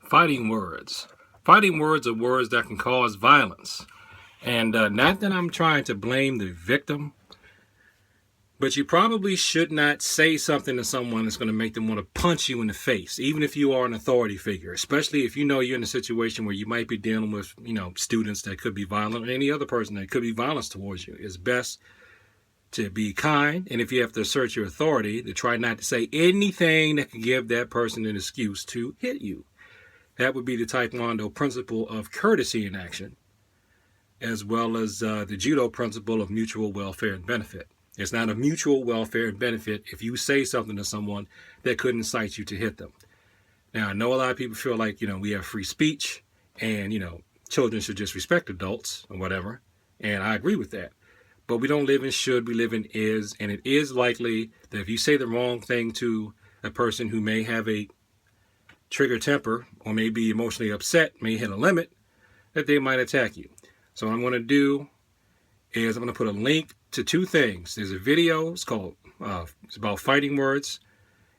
Fighting words. Fighting words are words that can cause violence. And not that I'm trying to blame the victim, but you probably should not say something to someone that's going to make them want to punch you in the face, even if you are an authority figure, especially if you know you're in a situation where you might be dealing with, students that could be violent or any other person that could be violent towards you. It's best to be kind, and if you have to assert your authority, to try not to say anything that can give that person an excuse to hit you. That would be the Taekwondo principle of courtesy in action, as well as the Judo principle of mutual welfare and benefit. It's not a mutual welfare and benefit if you say something to someone that could incite you to hit them. Now, I know a lot of people feel like, we have free speech and, children should just respect adults or whatever. And I agree with that. But we don't live in should, we live in is. And it is likely that if you say the wrong thing to a person who may have a trigger temper or may be emotionally upset, may hit a limit, that they might attack you. So what I'm going to do is I'm going to put a link to two things. There's a video, it's about fighting words.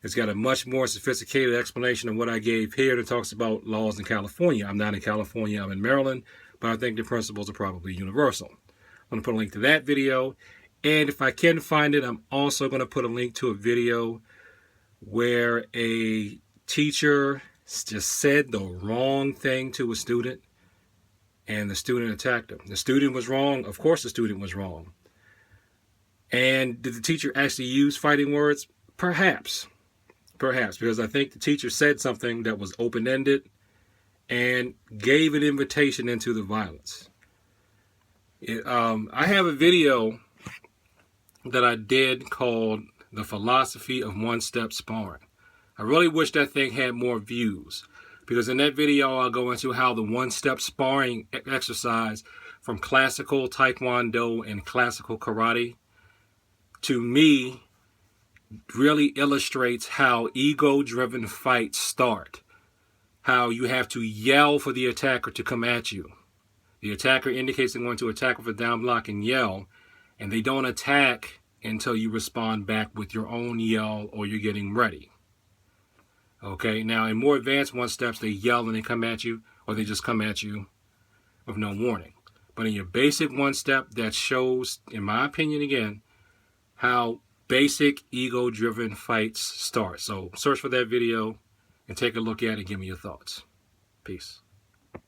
It's got a much more sophisticated explanation of what I gave here that talks about laws in California. I'm not in California, I'm in Maryland, but I think the principles are probably universal. I'm going to put a link to that video. And if I can find it, I'm also going to put a link to a video where a teacher just said the wrong thing to a student and the student attacked him. The student was wrong. Of course the student was wrong. And did the teacher actually use fighting words? Perhaps, because I think the teacher said something that was open-ended and gave an invitation into the violence. I have a video that I did called The Philosophy of One-Step Sparring. I really wish that thing had more views, because in that video I'll go into how the one-step sparring exercise from classical Taekwondo and classical karate, to me, really illustrates how ego-driven fights start. How you have to yell for the attacker to come at you. The attacker indicates they're going to attack with a down block and yell, and they don't attack until you respond back with your own yell or you're getting ready. Okay, now in more advanced one steps, they yell and they come at you, or they just come at you with no warning. But in your basic one step, that shows, in my opinion again, how basic ego-driven fights start. So search for that video and take a look at it and give me your thoughts. Peace.